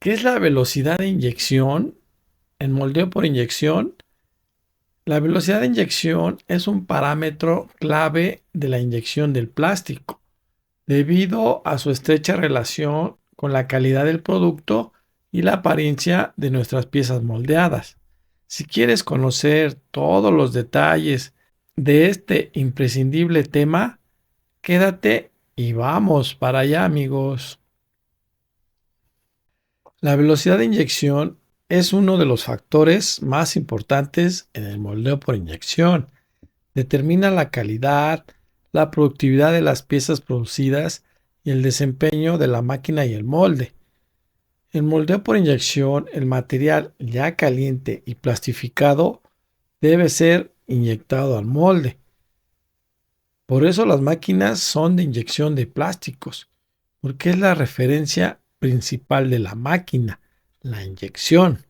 ¿Qué es la velocidad de inyección? En moldeo por inyección, la velocidad de inyección es un parámetro clave de la inyección del plástico, debido a su estrecha relación con la calidad del producto y la apariencia de nuestras piezas moldeadas. Si quieres conocer todos los detalles de este imprescindible tema, quédate y vamos para allá, amigos. La velocidad de inyección es uno de los factores más importantes en el moldeo por inyección. Determina la calidad, la productividad de las piezas producidas y el desempeño de la máquina y el molde. En moldeo por inyección, el material ya caliente y plastificado debe ser inyectado al molde. Por eso las máquinas son de inyección de plásticos, porque es la referencia principal de la máquina, la inyección.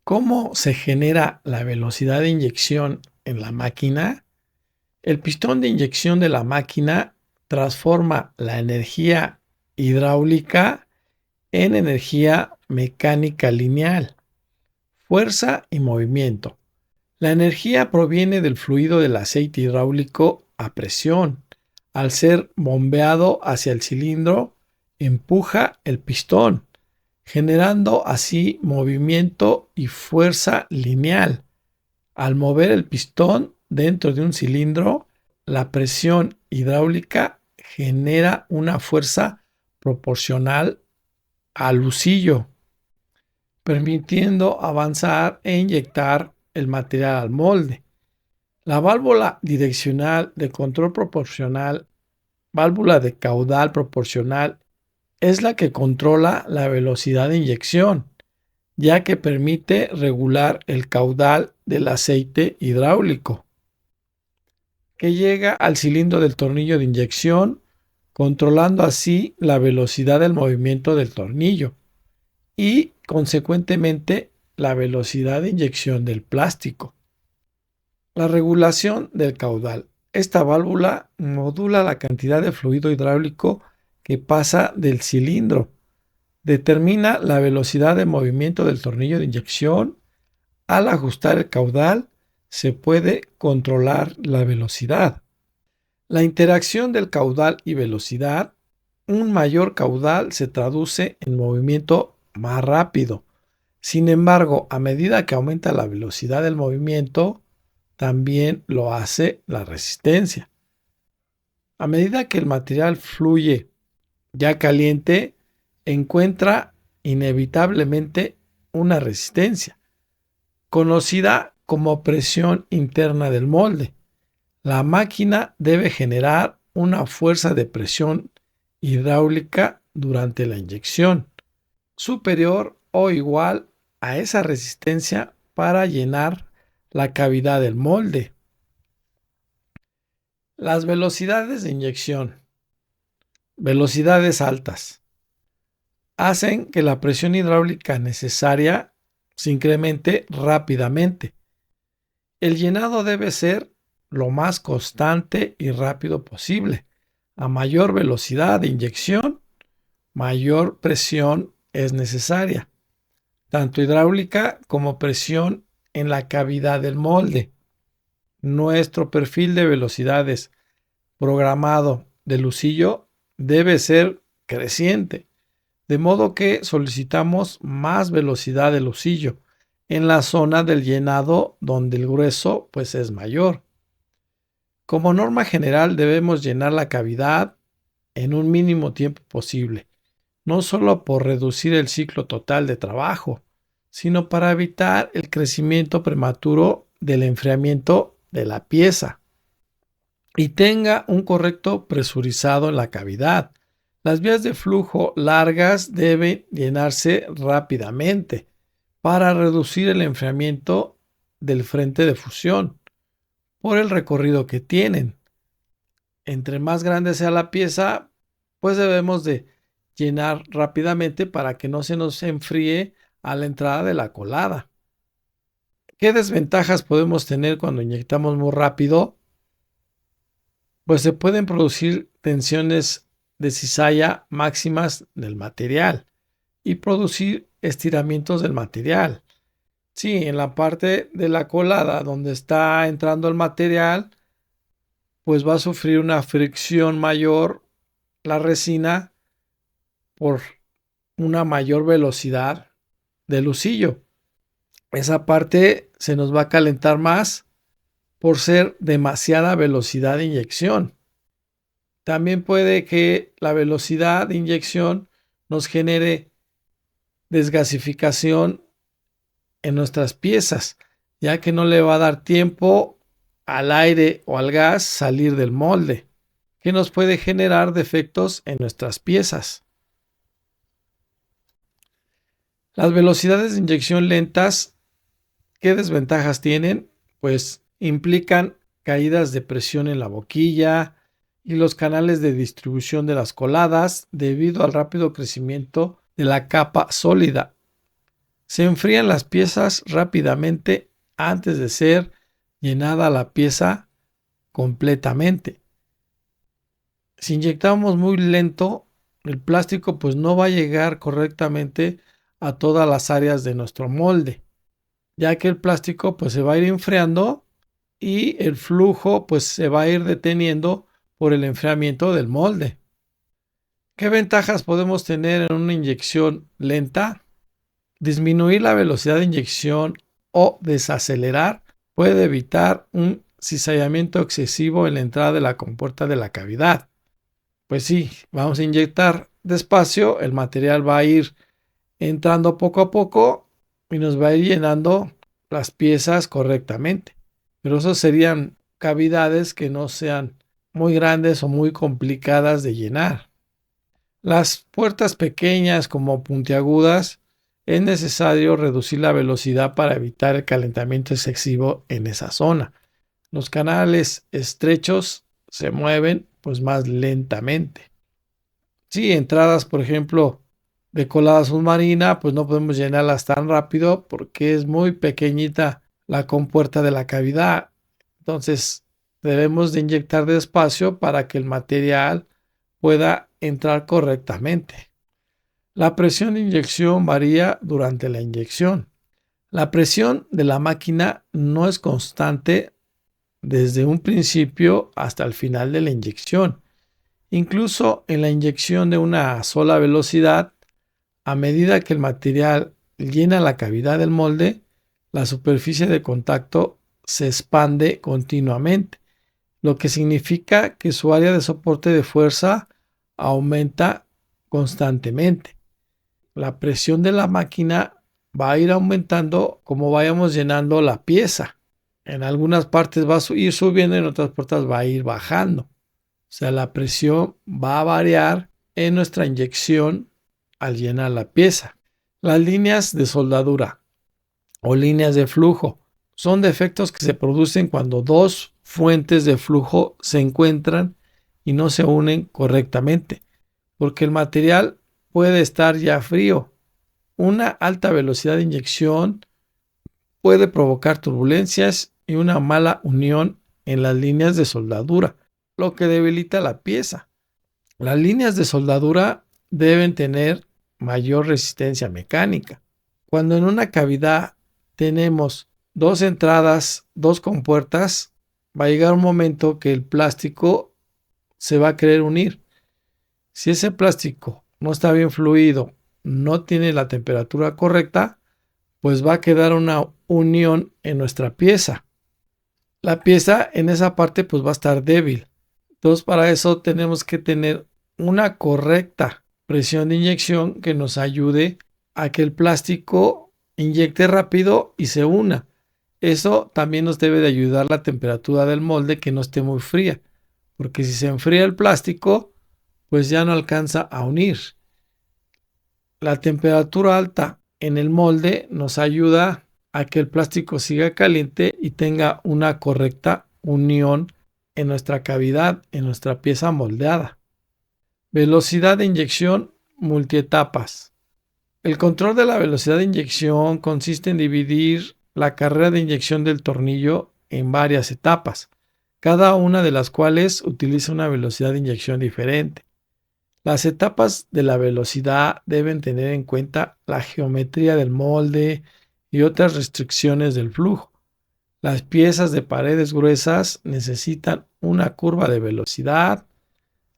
¿Cómo se genera la velocidad de inyección en la máquina? El pistón de inyección de la máquina transforma la energía hidráulica en energía mecánica lineal, fuerza y movimiento. La energía proviene del fluido del aceite hidráulico a presión. Al ser bombeado hacia el cilindro, empuja el pistón, generando así movimiento y fuerza lineal. Al mover el pistón dentro de un cilindro, la presión hidráulica genera una fuerza proporcional al lucillo, permitiendo avanzar e inyectar el material al molde. La válvula direccional de control proporcional, válvula de caudal proporcional, es la que controla la velocidad de inyección, ya que permite regular el caudal del aceite hidráulico, que llega al cilindro del tornillo de inyección, controlando así la velocidad del movimiento del tornillo y, consecuentemente, la velocidad de inyección del plástico. La regulación del caudal. Esta válvula modula la cantidad de fluido hidráulico que pasa del cilindro. Determina la velocidad de movimiento del tornillo de inyección. Al ajustar el caudal, se puede controlar la velocidad. La interacción del caudal y velocidad. Un mayor caudal se traduce en movimiento más rápido. Sin embargo, a medida que aumenta la velocidad del movimiento, también lo hace la resistencia. A medida que el material fluye ya caliente, encuentra inevitablemente una resistencia, conocida como presión interna del molde. La máquina debe generar una fuerza de presión hidráulica durante la inyección, superior o igual a esa resistencia para llenar la cavidad del molde. Las velocidades de inyección, velocidades altas, hacen que la presión hidráulica necesaria se incremente rápidamente. El llenado debe ser lo más constante y rápido posible. A mayor velocidad de inyección, mayor presión es necesaria, tanto hidráulica como presión en la cavidad del molde. Nuestro perfil de velocidades programado de lucillo debe ser creciente, de modo que solicitamos más velocidad de lucillo en la zona del llenado donde el grueso pues es mayor. Como norma general debemos llenar la cavidad en un mínimo tiempo posible, no solo por reducir el ciclo total de trabajo, sino para evitar el crecimiento prematuro del enfriamiento de la pieza y tenga un correcto presurizado en la cavidad. Las vías de flujo largas deben llenarse rápidamente para reducir el enfriamiento del frente de fusión por el recorrido que tienen. Entre más grande sea la pieza, pues debemos de llenar rápidamente para que no se nos enfríe a la entrada de la colada. ¿Qué desventajas podemos tener cuando inyectamos muy rápido? Pues se pueden producir tensiones de cizalla máximas del material y producir estiramientos del material. Sí, en la parte de la colada donde está entrando el material, pues va a sufrir una fricción mayor la resina por una mayor velocidad del lucillo. Esa parte se nos va a calentar más por ser demasiada velocidad de inyección. También puede que la velocidad de inyección nos genere desgasificación en nuestras piezas, ya que no le va a dar tiempo al aire o al gas salir del molde, que nos puede generar defectos en nuestras piezas. Las velocidades de inyección lentas, ¿qué desventajas tienen? Pues implican caídas de presión en la boquilla y los canales de distribución de las coladas debido al rápido crecimiento de la capa sólida. Se enfrían las piezas rápidamente antes de ser llenada la pieza completamente. Si inyectamos muy lento, el plástico pues no va a llegar correctamente a todas las áreas de nuestro molde, ya que el plástico pues se va a ir enfriando y el flujo pues se va a ir deteniendo por el enfriamiento del molde. ¿Qué ventajas podemos tener en una inyección lenta? Disminuir la velocidad de inyección o desacelerar puede evitar un cizallamiento excesivo en la entrada de la compuerta de la cavidad. Pues sí, vamos a inyectar despacio, el material va a ir entrando poco a poco y nos va a ir llenando las piezas correctamente. Pero eso serían cavidades que no sean muy grandes o muy complicadas de llenar. Las puertas pequeñas como puntiagudas es necesario reducir la velocidad para evitar el calentamiento excesivo en esa zona. Los canales estrechos se mueven pues más lentamente. Si entradas, por ejemplo, de colada submarina, pues no podemos llenarlas tan rápido porque es muy pequeñita la compuerta de la cavidad. Entonces, debemos de inyectar despacio para que el material pueda entrar correctamente. La presión de inyección varía durante la inyección. La presión de la máquina no es constante desde un principio hasta el final de la inyección. Incluso en la inyección de una sola velocidad, a medida que el material llena la cavidad del molde, la superficie de contacto se expande continuamente, lo que significa que su área de soporte de fuerza aumenta constantemente. La presión de la máquina va a ir aumentando como vayamos llenando la pieza. En algunas partes va a ir subiendo, en otras partes va a ir bajando. O sea, la presión va a variar en nuestra inyección al llenar la pieza. Las líneas de soldadura o líneas de flujo son defectos que se producen cuando dos fuentes de flujo se encuentran y no se unen correctamente, porque el material puede estar ya frío. Una alta velocidad de inyección puede provocar turbulencias y una mala unión en las líneas de soldadura, lo que debilita la pieza. Las líneas de soldadura deben tener mayor resistencia mecánica. Cuando en una cavidad tenemos dos entradas, dos compuertas, va a llegar un momento que el plástico se va a querer unir. Si ese plástico no está bien fluido, no tiene la temperatura correcta, pues va a quedar una unión en nuestra pieza. La pieza en esa parte pues va a estar débil. Entonces para eso tenemos que tener una correcta presión de inyección que nos ayude a que el plástico inyecte rápido y se una. Eso también nos debe de ayudar la temperatura del molde que no esté muy fría, porque si se enfría el plástico, pues ya no alcanza a unir. La temperatura alta en el molde nos ayuda a que el plástico siga caliente y tenga una correcta unión en nuestra cavidad, en nuestra pieza moldeada. Velocidad de inyección multietapas. El control de la velocidad de inyección consiste en dividir la carrera de inyección del tornillo en varias etapas, cada una de las cuales utiliza una velocidad de inyección diferente. Las etapas de la velocidad deben tener en cuenta la geometría del molde y otras restricciones del flujo. Las piezas de paredes gruesas necesitan una curva de velocidad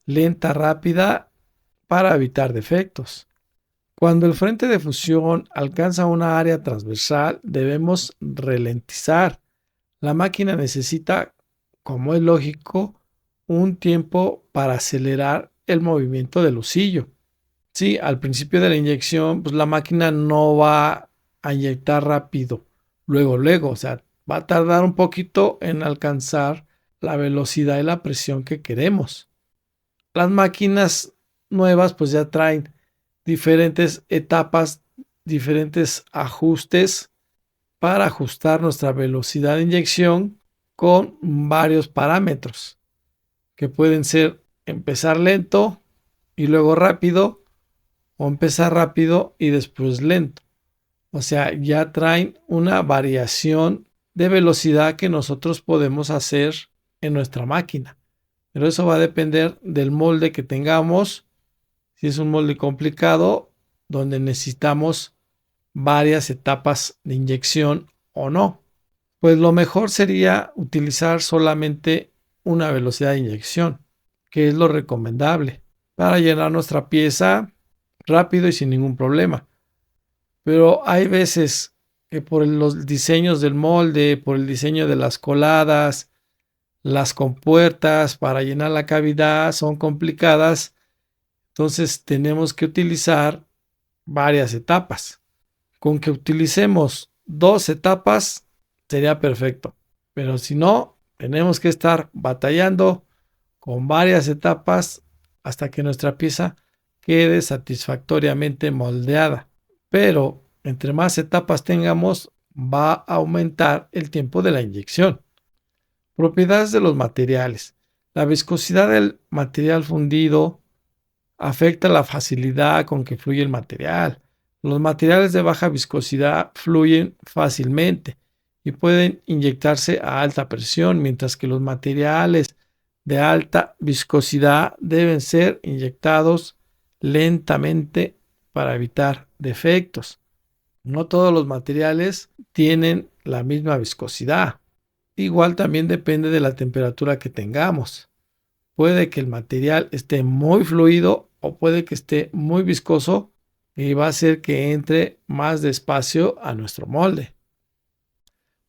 lenta rápida para evitar defectos. Cuando el frente de fusión alcanza una área transversal, debemos ralentizar. La máquina necesita, como es lógico, un tiempo para acelerar el movimiento del husillo. Sí, al principio de la inyección, pues la máquina no va a inyectar rápido, luego, o sea, va a tardar un poquito en alcanzar la velocidad y la presión que queremos. Las máquinas nuevas pues ya traen diferentes etapas, diferentes ajustes para ajustar nuestra velocidad de inyección con varios parámetros que pueden ser empezar lento y luego rápido o empezar rápido y después lento. O sea, ya traen una variación de velocidad que nosotros podemos hacer en nuestra máquina. Pero eso va a depender del molde que tengamos. Si es un molde complicado, donde necesitamos varias etapas de inyección o no. Pues lo mejor sería utilizar solamente una velocidad de inyección, que es lo recomendable, para llenar nuestra pieza rápido y sin ningún problema. Pero hay veces que por los diseños del molde, por el diseño de las coladas, las compuertas para llenar la cavidad son complicadas, entonces tenemos que utilizar varias etapas. Con que utilicemos 2 etapas sería perfecto, pero si no, tenemos que estar batallando con varias etapas hasta que nuestra pieza quede satisfactoriamente moldeada. Pero entre más etapas tengamos, va a aumentar el tiempo de la inyección. Propiedades de los materiales. La viscosidad del material fundido afecta la facilidad con que fluye el material. Los materiales de baja viscosidad fluyen fácilmente y pueden inyectarse a alta presión, mientras que los materiales de alta viscosidad deben ser inyectados lentamente para evitar defectos. No todos los materiales tienen la misma viscosidad. Igual también depende de la temperatura que tengamos. Puede que el material esté muy fluido o puede que esté muy viscoso y va a hacer que entre más despacio a nuestro molde.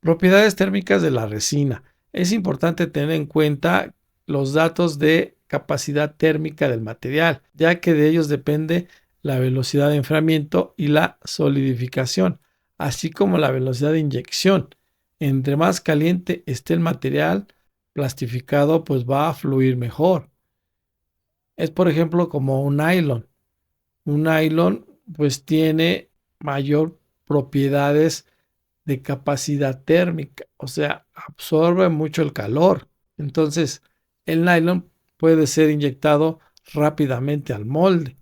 Propiedades térmicas de la resina. Es importante tener en cuenta los datos de capacidad térmica del material, ya que de ellos depende la velocidad de enfriamiento y la solidificación, así como la velocidad de inyección. Entre más caliente esté el material plastificado, pues va a fluir mejor. Es por ejemplo como un nylon. Un nylon pues tiene mayor propiedades de capacidad térmica, o sea, absorbe mucho el calor. Entonces, el nylon puede ser inyectado rápidamente al molde,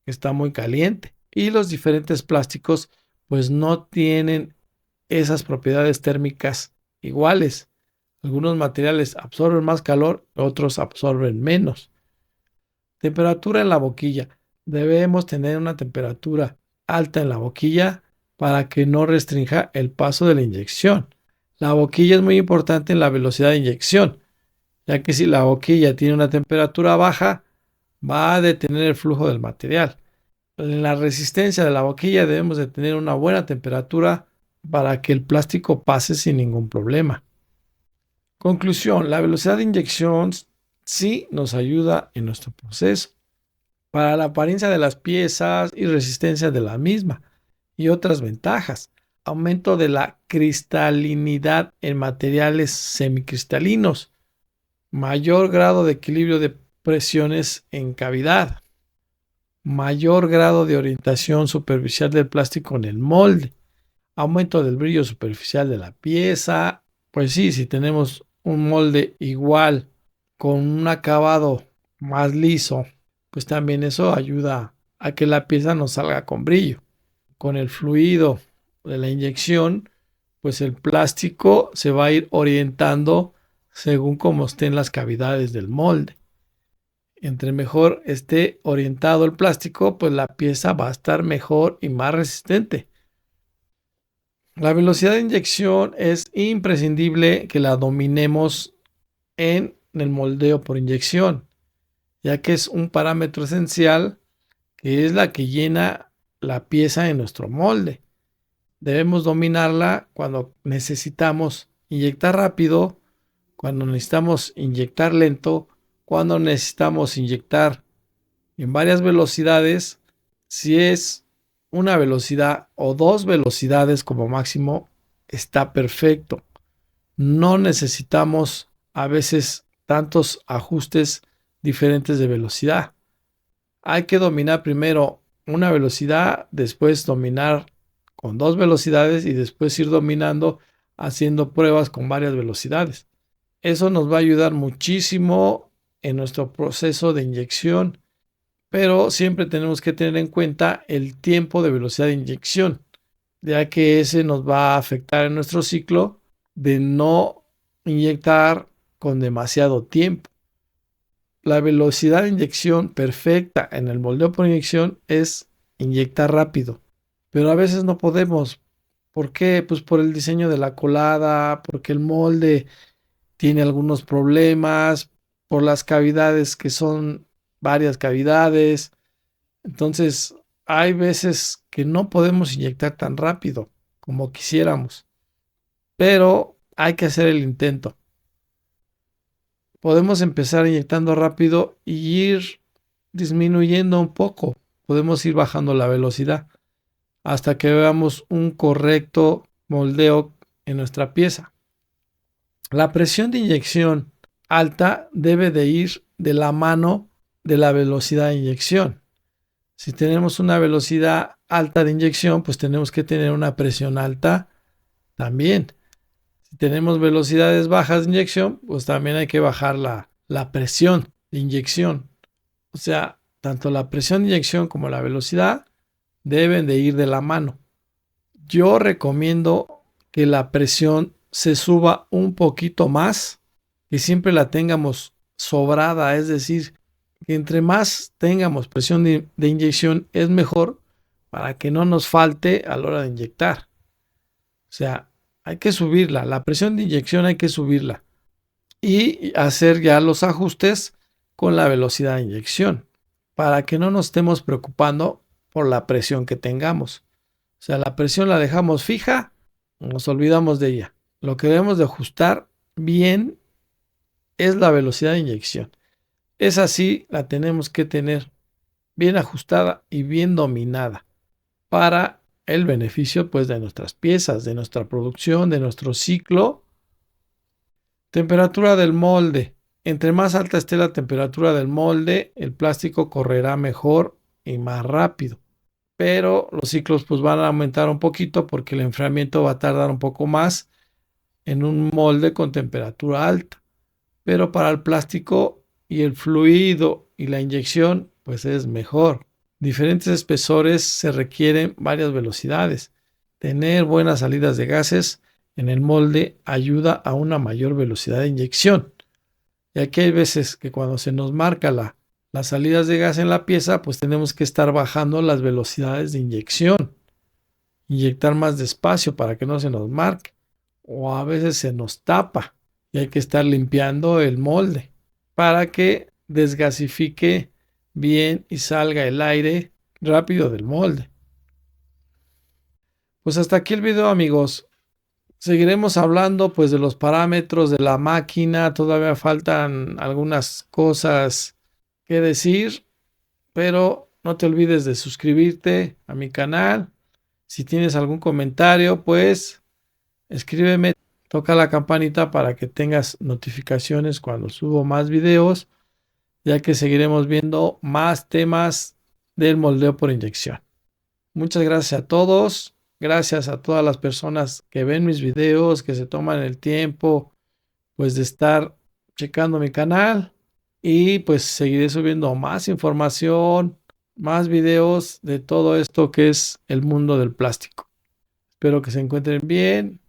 que está muy caliente. Y los diferentes plásticos pues no tienen esas propiedades térmicas iguales. Algunos materiales absorben más calor, otros absorben menos. Temperatura en la boquilla. Debemos tener una temperatura alta en la boquilla para que no restrinja el paso de la inyección. La boquilla es muy importante en la velocidad de inyección, ya que si la boquilla tiene una temperatura baja, va a detener el flujo del material. En la resistencia de la boquilla debemos de tener una buena temperatura para que el plástico pase sin ningún problema. Conclusión, la velocidad de inyección sí nos ayuda en nuestro proceso para la apariencia de las piezas y resistencia de la misma y otras ventajas. Aumento de la cristalinidad en materiales semicristalinos, mayor grado de equilibrio de presiones en cavidad, mayor grado de orientación superficial del plástico en el molde, aumento del brillo superficial de la pieza. Pues sí, si tenemos un molde igual con un acabado más liso, pues también eso ayuda a que la pieza nos salga con brillo. Con el fluido de la inyección, pues el plástico se va a ir orientando según cómo estén las cavidades del molde. Entre mejor esté orientado el plástico, pues la pieza va a estar mejor y más resistente. La velocidad de inyección es imprescindible que la dominemos en el moldeo por inyección, ya que es un parámetro esencial que es la que llena la pieza en nuestro molde. Debemos dominarla cuando necesitamos inyectar rápido, cuando necesitamos inyectar lento, cuando necesitamos inyectar en varias velocidades. Si es una velocidad o dos velocidades como máximo, está perfecto. No necesitamos a veces tantos ajustes diferentes de velocidad. Hay que dominar primero una velocidad, después dominar con dos velocidades y después ir dominando haciendo pruebas con varias velocidades. Eso nos va a ayudar muchísimo en nuestro proceso de inyección, pero siempre tenemos que tener en cuenta el tiempo de velocidad de inyección, ya que ese nos va a afectar en nuestro ciclo de no inyectar con demasiado tiempo. La velocidad de inyección perfecta en el moldeo por inyección es inyectar rápido, pero a veces no podemos. ¿Por qué? Pues por el diseño de la colada, porque el molde tiene algunos problemas, por las cavidades que son varias cavidades. Entonces, hay veces que no podemos inyectar tan rápido como quisiéramos, pero hay que hacer el intento. Podemos empezar inyectando rápido y ir disminuyendo un poco. Podemos ir bajando la velocidad hasta que veamos un correcto moldeo en nuestra pieza. La presión de inyección alta debe de ir de la mano de la velocidad de inyección. Si tenemos una velocidad alta de inyección, pues tenemos que tener una presión alta también. Si tenemos velocidades bajas de inyección, pues también hay que bajar la presión de inyección. O sea, tanto la presión de inyección como la velocidad deben de ir de la mano. Yo recomiendo que la presión se suba un poquito más, que siempre la tengamos sobrada, es decir, que entre más tengamos presión de inyección es mejor para que no nos falte a la hora de inyectar. O sea, hay que subirla, la presión de inyección hay que subirla y hacer ya los ajustes con la velocidad de inyección para que no nos estemos preocupando por la presión que tengamos. O sea, la presión la dejamos fija, nos olvidamos de ella. Lo que debemos de ajustar bien es la velocidad de inyección. Esa sí la tenemos que tener bien ajustada y bien dominada para el beneficio pues de nuestras piezas, de nuestra producción, de nuestro ciclo. Temperatura del molde. Entre más alta esté la temperatura del molde, el plástico correrá mejor y más rápido. Pero los ciclos pues van a aumentar un poquito porque el enfriamiento va a tardar un poco más en un molde con temperatura alta. Pero para el plástico y el fluido y la inyección pues es mejor. Diferentes espesores se requieren varias velocidades. Tener buenas salidas de gases en el molde ayuda a una mayor velocidad de inyección. Y aquí hay veces que cuando se nos marca las salidas de gas en la pieza, pues tenemos que estar bajando las velocidades de inyección. Inyectar más despacio para que no se nos marque. O a veces se nos tapa y hay que estar limpiando el molde para que desgasifique bien y salga el aire rápido del molde. Pues hasta aquí el video, amigos. Seguiremos hablando pues de los parámetros de la máquina. Todavía faltan algunas cosas que decir, pero no te olvides de suscribirte a mi canal. Si tienes algún comentario, pues escríbeme, toca la campanita para que tengas notificaciones cuando subo más videos, ya que seguiremos viendo más temas del moldeo por inyección. Muchas gracias a todos. Gracias a todas las personas que ven mis videos, que se toman el tiempo pues de estar checando mi canal y pues seguiré subiendo más información, más videos de todo esto que es el mundo del plástico. Espero que se encuentren bien.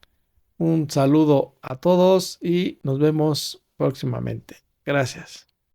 Un saludo a todos y nos vemos próximamente. Gracias.